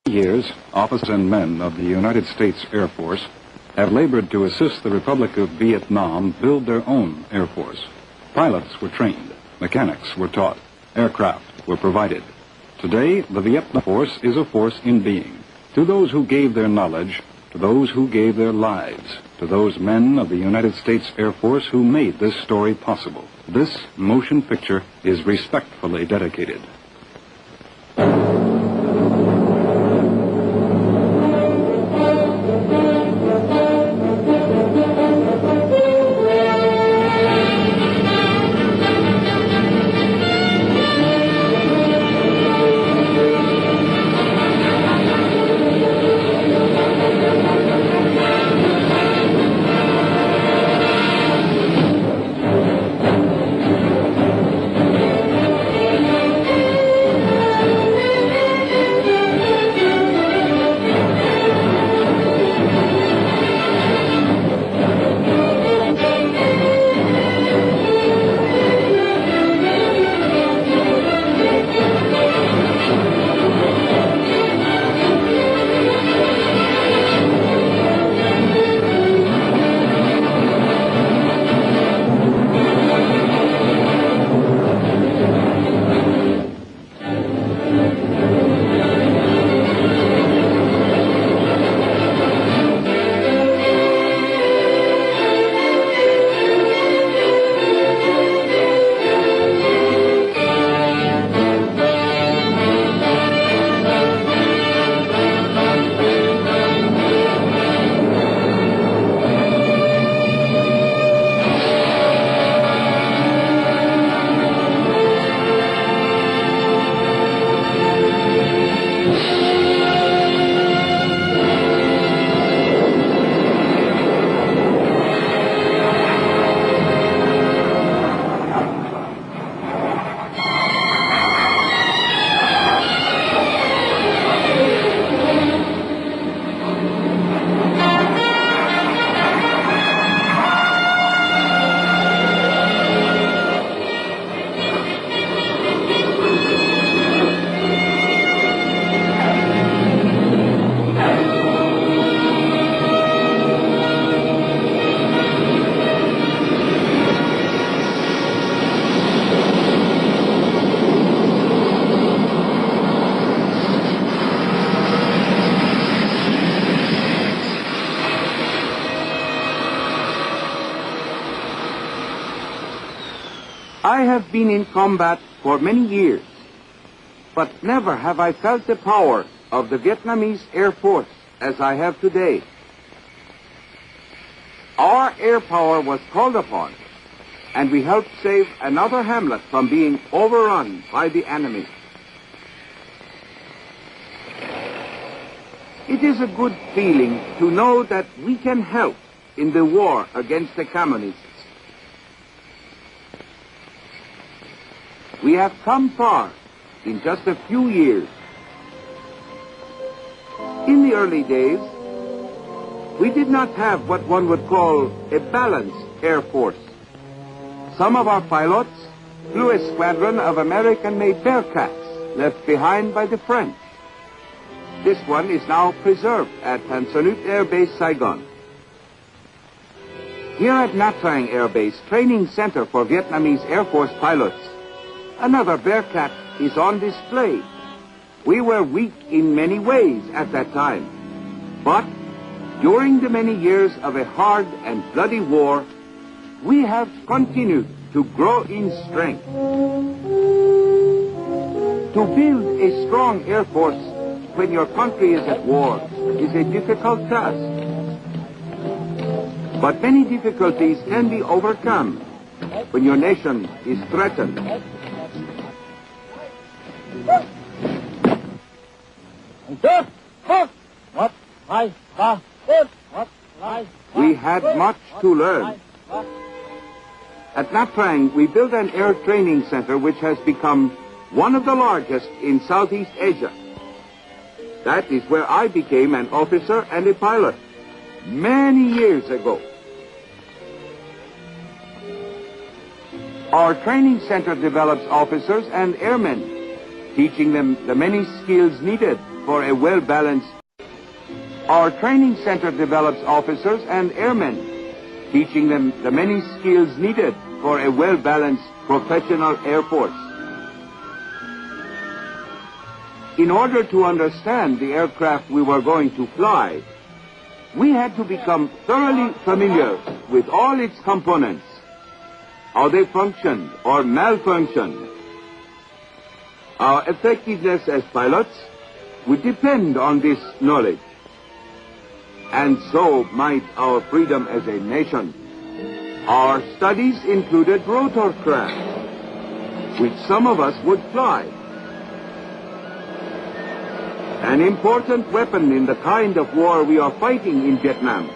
Years, officers and men of the United States Air Force have labored to assist the Republic of Vietnam build their own Air Force. Pilots were trained, mechanics were taught, aircraft were provided. Today, the Vietnam Force is a force in being. To those who gave their knowledge, to those who gave their lives, to those men of the United States Air Force who made this story possible, this motion picture is respectfully dedicated. I have been in combat for many years, but never have I felt the power of the Vietnamese Air Force as I have today. Our air power was called upon, and we helped save another hamlet from being overrun by the enemy. It is a good feeling to know that we can help in the war against the communists. We have come far in just a few years. In the early days, we did not have what one would call a balanced Air Force. Some of our pilots flew a squadron of American-made Bearcats left behind by the French. This one is now preserved at Tan Son Nhut Air Base, Saigon. Here at Nha Trang Air Base, training center for Vietnamese Air Force pilots, another Bearcat is on display. We were weak in many ways at that time, but during the many years of a hard and bloody war, we have continued to grow in strength. To build a strong Air Force when your country is at war is a difficult task. But many difficulties can be overcome when your nation is threatened. We had much to learn. At Nha Trang, we built an air training center which has become one of the largest in Southeast Asia. That is where I became an officer and a pilot many years ago. Our training center develops officers and airmen, teaching them the many skills needed for a well-balanced. Our training center develops officers and airmen, teaching them the many skills needed for a well-balanced professional air force. In order to understand the aircraft we were going to fly, we had to become thoroughly familiar with all its components, how they functioned or malfunctioned. Our effectiveness as pilots would depend on this knowledge, and so might our freedom as a nation. Our studies included rotorcraft, which some of us would fly. An important weapon in the kind of war we are fighting in Vietnam.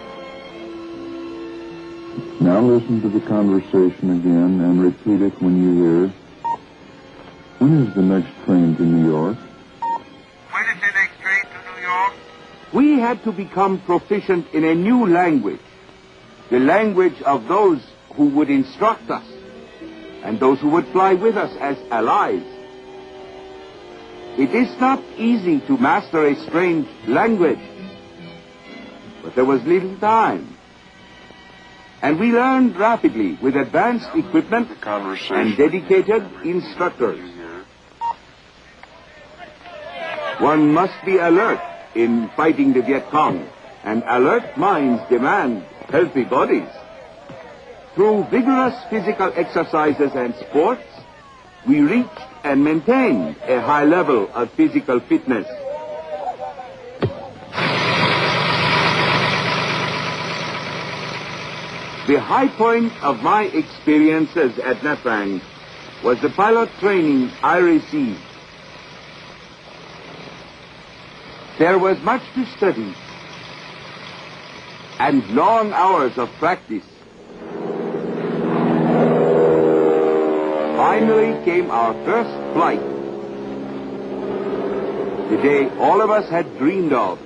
Now listen to the conversation again and repeat it when you hear. When is the next train to New York? When is the next train to New York? We had to become proficient in a new language, the language of those who would instruct us, and those who would fly with us as allies. It is not easy to master a strange language, but there was little time. And we learned rapidly with advanced equipment and dedicated instructors. One must be alert in fighting the Viet Cong, and alert minds demand healthy bodies. Through vigorous physical exercises and sports, we reached and maintained a high level of physical fitness. The high point of my experiences at Nha Trang was the pilot training I received. There was much to study and long hours of practice. Finally came our first flight, the day all of us had dreamed of,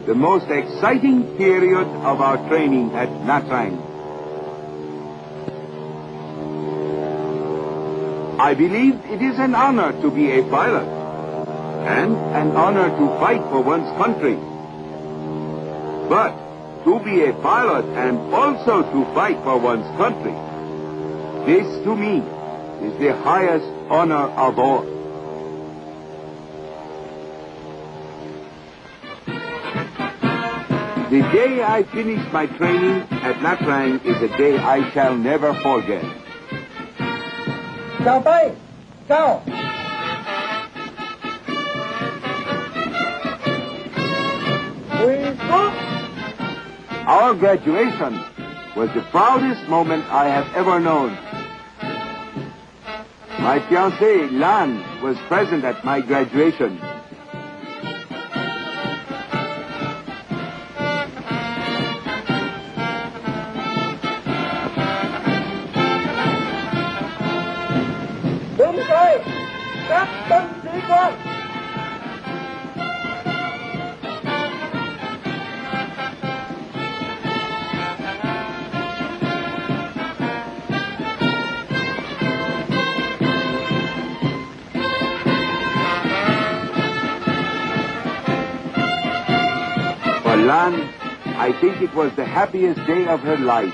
the most exciting period of our training at Nha Trang. I believe it is an honor to be a pilot, and an honor to fight for one's country. But to be a pilot and also to fight for one's country, this, to me, is the highest honor of all. The day I finished my training at Nha Trang is a day I shall never forget. Chào Tây! Chào! We stop! Our graduation was the proudest moment I have ever known. My fiancée, Lan, was present at my graduation. Đứng dậy! Các tân sĩ quan! For Lan, I think it was the happiest day of her life.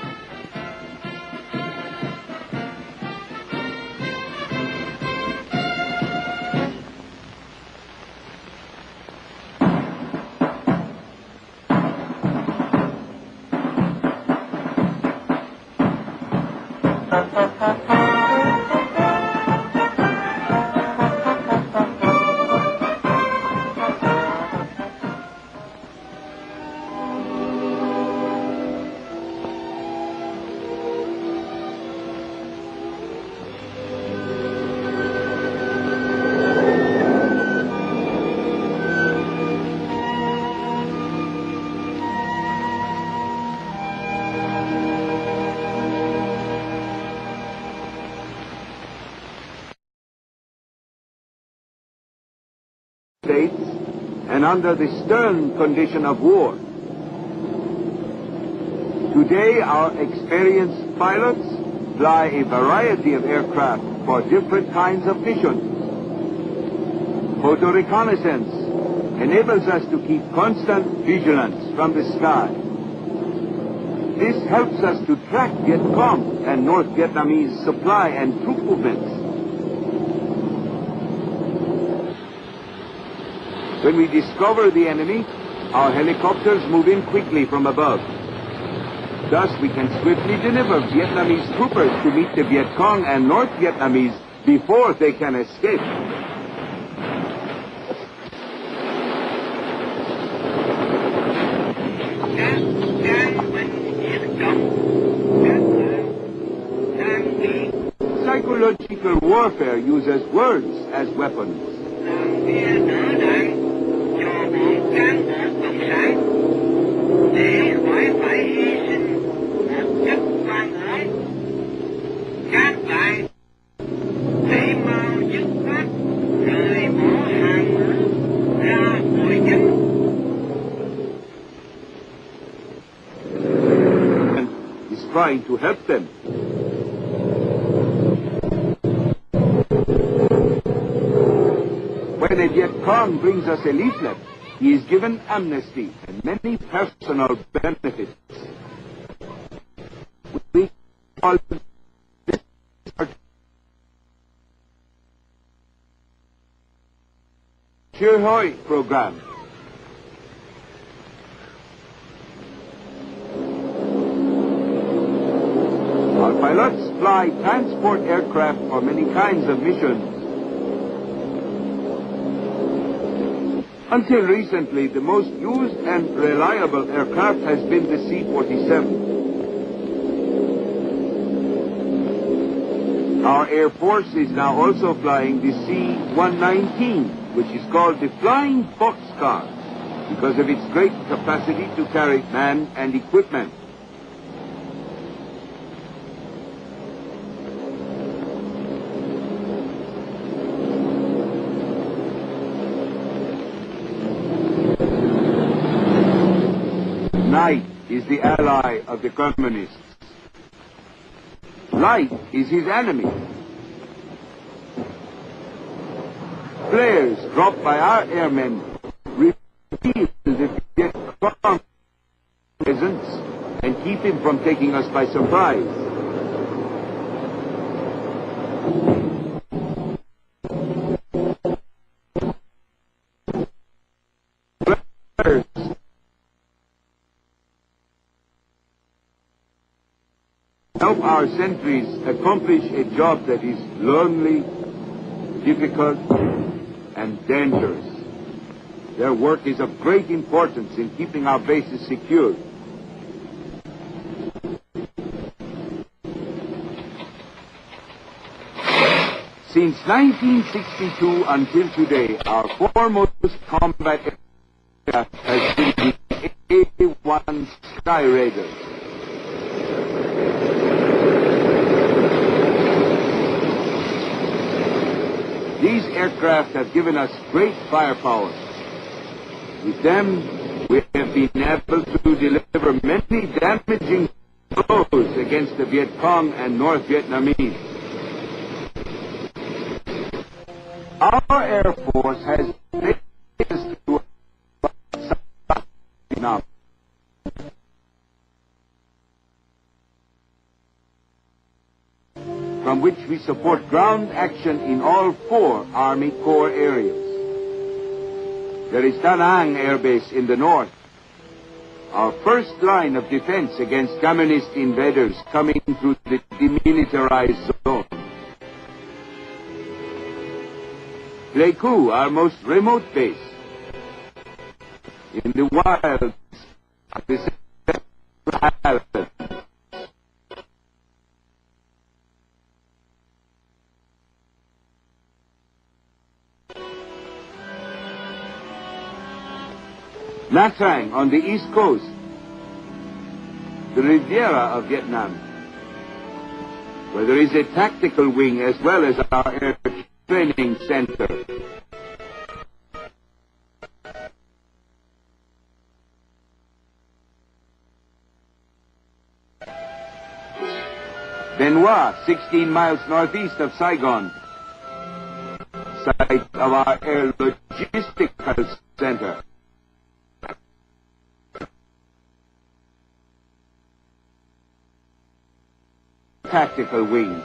States and under the stern condition of war. Today, our experienced pilots fly a variety of aircraft for different kinds of missions. Photo reconnaissance, enables us to keep constant vigilance from the sky. This helps us to track Viet Cong and North Vietnamese supply and troop movements. When we discover the enemy, our helicopters move in quickly from above. Thus, we can swiftly deliver Vietnamese troopers to meet the Viet Cong and North Vietnamese before they can escape. Psychological warfare uses words as weapons. Is trying to help them. When a Viet Cong brings us a leaflet, he is given amnesty and many personal benefits. We call this Chir Hoi program. Our pilots fly transport aircraft for many kinds of missions. Until recently, the most used and reliable aircraft has been the C-47. Our Air Force is now also flying the C-119, which is called the Flying Boxcar, because of its great capacity to carry man and equipment. Night is the ally of the communists. Light is his enemy. Flares dropped by our airmen reveal the Viet Cong presence and keep him from taking us by surprise. Flares help our sentries accomplish a job that is lonely, difficult, and dangerous. Their work is of great importance in keeping our bases secure. Since 1962 until today, our foremost combat aircraft has been the A-1 Sky Raiders. These aircraft have given us great firepower. With them, we have been able to deliver many damaging blows against the Viet Cong and North Vietnamese. Our Air Force has taken us to now. From which we support ground action in all 4 Army Corps areas. There is Da Nang Air Base in the north, our first line of defense against communist invaders coming through the demilitarized zone. Pleiku, our most remote base, in the wilds of the island. Nha Trang on the east coast, the Riviera of Vietnam, where there is a tactical wing as well as our air training center. Benoit, 16 miles northeast of Saigon, site of our air logistical center. Tactical wing.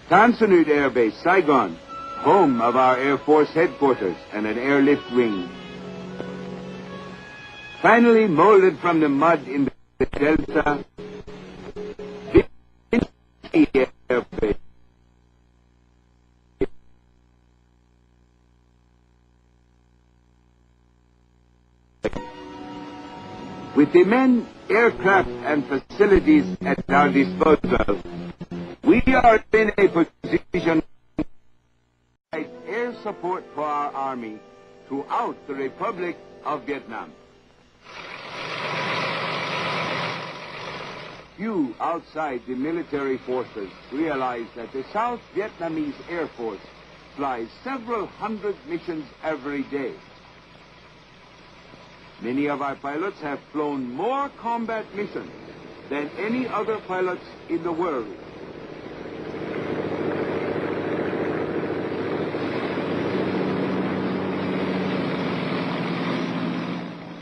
Tan Son Nhut Air Base, Saigon, home of our Air Force headquarters and an airlift wing. Finally molded from the mud in the Delta, Viet Air Base. With the men, aircraft, and facilities at our disposal, we are in a position to provide air support for our Army throughout the Republic of Vietnam. Few outside the military forces realize that the South Vietnamese Air Force flies several hundred missions every day. Many of our pilots have flown more combat missions than any other pilots in the world.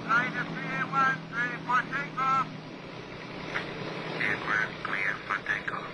Glider 381, ready for takeoff. And we're clear for takeoff.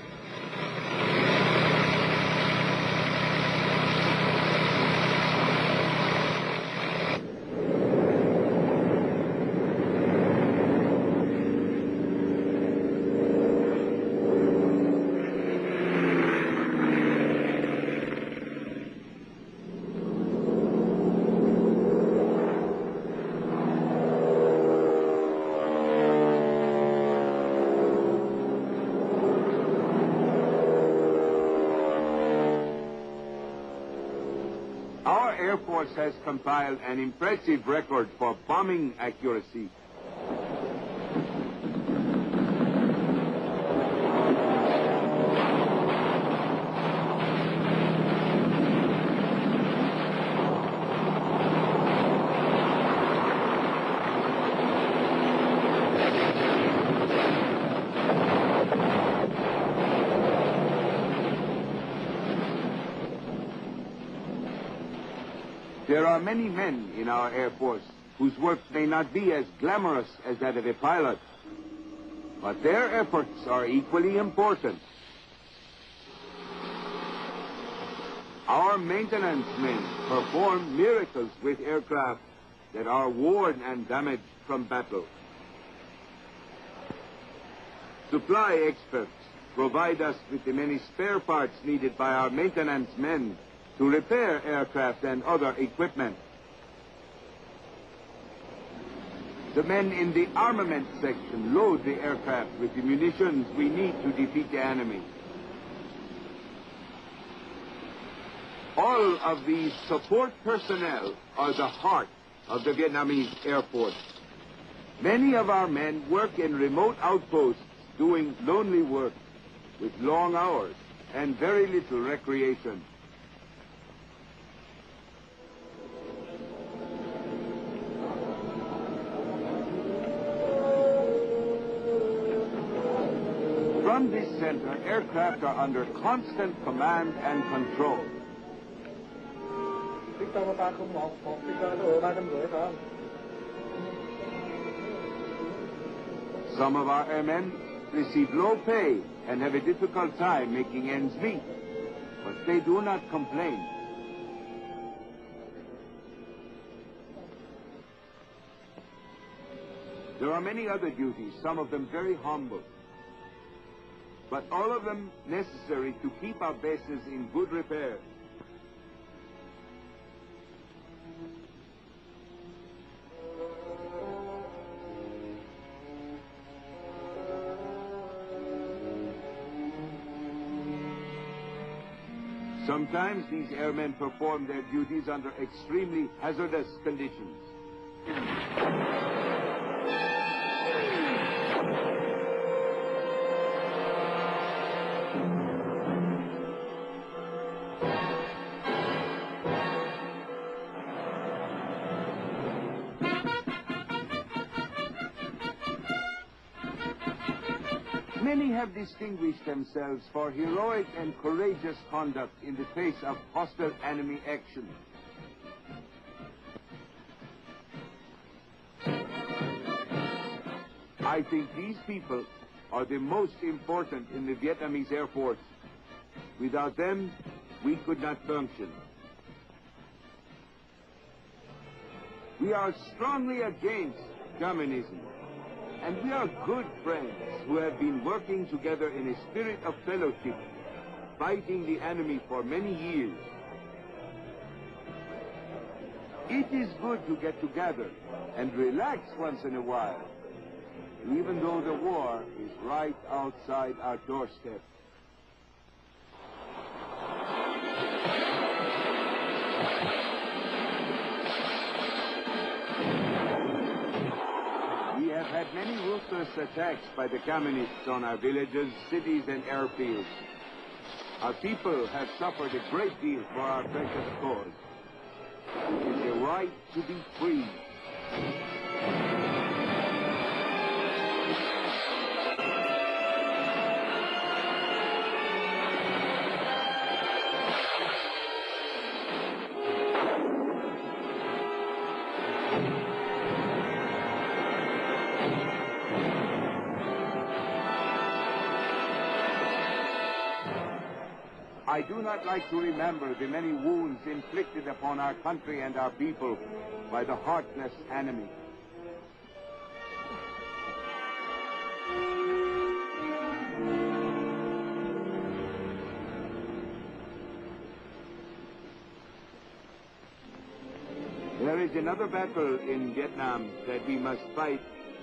Our Air Force has compiled an impressive record for bombing accuracy. There are many men in our Air Force whose work may not be as glamorous as that of a pilot, but their efforts are equally important. Our maintenance men perform miracles with aircraft that are worn and damaged from battle. Supply experts provide us with the many spare parts needed by our maintenance men to repair aircraft and other equipment. The men in the armament section load the aircraft with the munitions we need to defeat the enemy. All of these support personnel are the heart of the Vietnamese Air Force. Many of our men work in remote outposts doing lonely work with long hours and very little recreation. From this center, aircraft are under constant command and control. Victor 301, Victor độ 350 phải không? Some of our airmen receive low pay and have a difficult time making ends meet, but they do not complain. There are many other duties, some of them very humble, but all of them necessary to keep our bases in good repair. Sometimes these airmen perform their duties under extremely hazardous conditions. Many have distinguished themselves for heroic and courageous conduct in the face of hostile enemy action. I think these people are the most important in the Vietnamese Air Force. Without them, we could not function. We are strongly against communism, and we are good friends who have been working together in a spirit of fellowship, fighting the enemy for many years. It is good to get together and relax once in a while, even though the war is right outside our doorstep. We have had many ruthless attacks by the communists on our villages, cities, and airfields. Our people have suffered a great deal for our precious cause. It is a right to be free. I do not like to remember the many wounds inflicted upon our country and our people by the heartless enemy. There is another battle in Vietnam that we must fight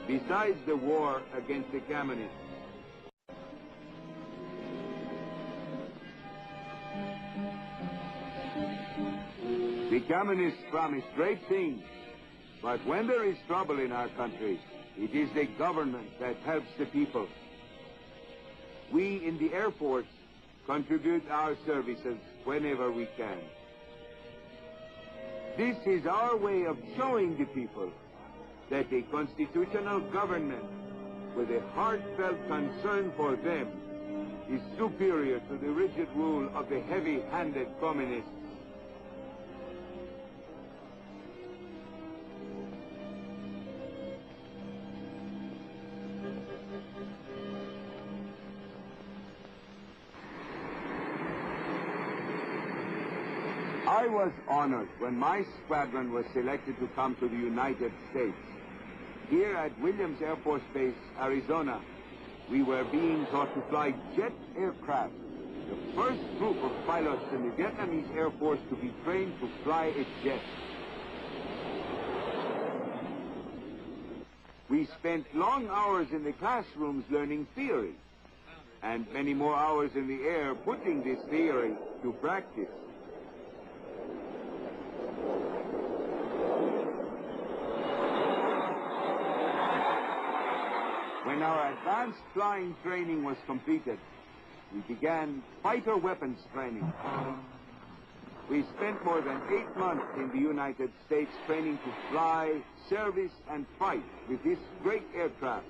besides the war against the communists. The communists promise great things, but when there is trouble in our country, it is the government that helps the people. We in the Air Force contribute our services whenever we can. This is our way of showing the people that a constitutional government with a heartfelt concern for them is superior to the rigid rule of the heavy-handed communists. I was honored when my squadron was selected to come to the United States. Here at Williams Air Force Base, Arizona, we were being taught to fly jet aircraft, the first group of pilots in the Vietnamese Air Force to be trained to fly a jet. We spent long hours in the classrooms learning theory, and many more hours in the air putting this theory to practice. When our advanced flying training was completed, we began fighter weapons training. We spent more than 8 months in the United States training to fly, service, and fight with this great aircraft.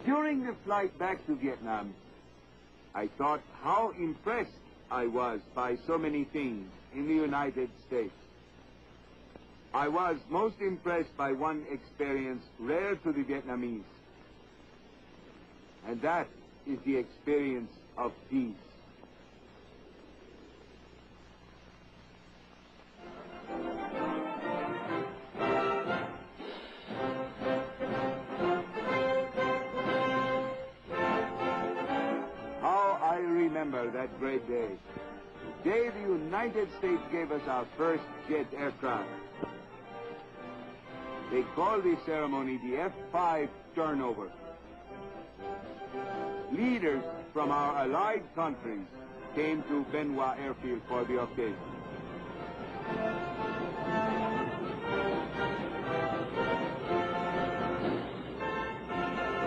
During the flight back to Vietnam, I thought how impressed I was by so many things in the United States. I was most impressed by one experience rare to the Vietnamese, and that is the experience of peace. I remember that great day. The day the United States gave us our first jet aircraft. They call this ceremony the F-5 turnover. Leaders from our allied countries came to Benoit Airfield for the occasion.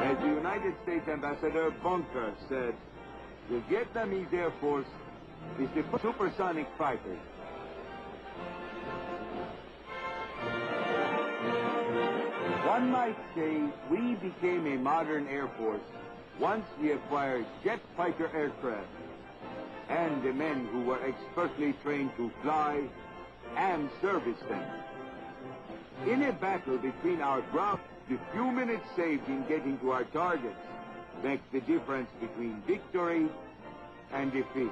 As the United States Ambassador Bunker said, the Vietnamese Air Force is the supersonic fighter. One might say we became a modern Air Force once we acquired jet fighter aircraft. and the men who were expertly trained to fly and service them. In a battle between our ground, the few minutes saved in getting to our targets makes the difference between victory and defeat.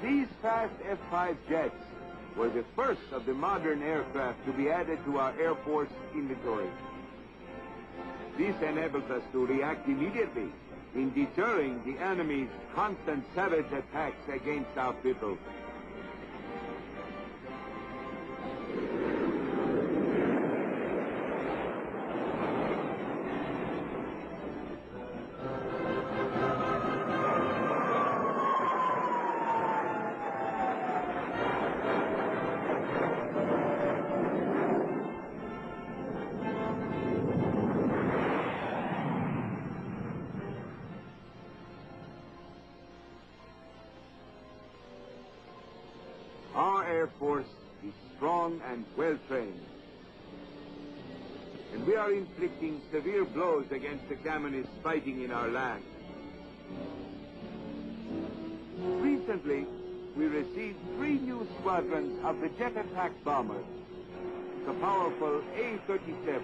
These fast F-5 jets were the first of the modern aircraft to be added to our Air Force inventory. This enables us to react immediately in deterring the enemy's constant savage attacks against our people. Our Air Force is strong and well-trained, and we are inflicting severe blows against the communists fighting in our land. Recently, we received 3 new squadrons of the jet attack bombers, the powerful A-37.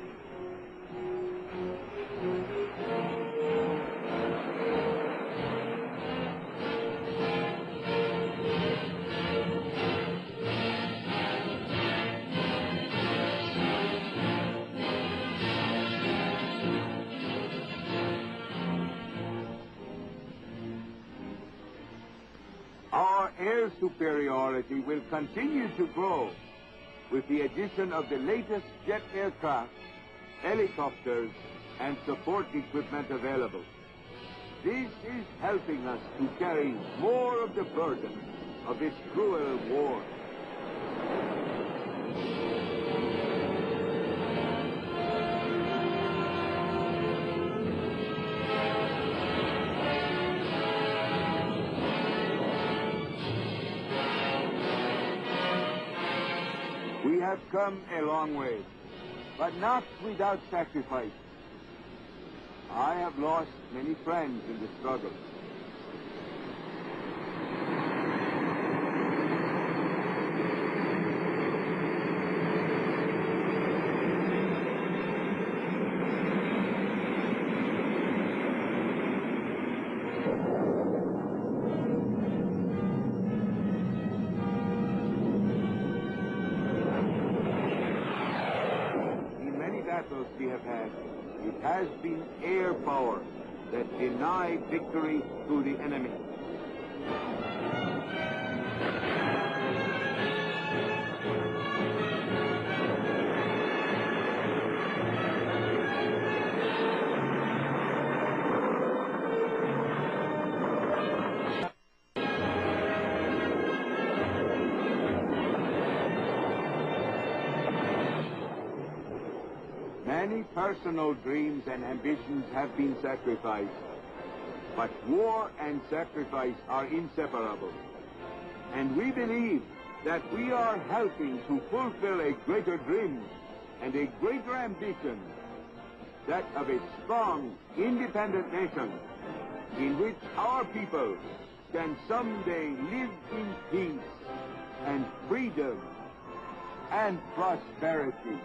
Our air superiority will continue to grow with the addition of the latest jet aircraft, helicopters, and support equipment available. This is helping us to carry more of the burden of this cruel war. We have come a long way, but not without sacrifice. I have lost many friends in the struggle. We have had, it has been air power that denied victory to the enemy. Many personal dreams and ambitions have been sacrificed, but war and sacrifice are inseparable. And we believe that we are helping to fulfill a greater dream and a greater ambition, that of a strong, independent nation in which our people can someday live in peace and freedom and prosperity.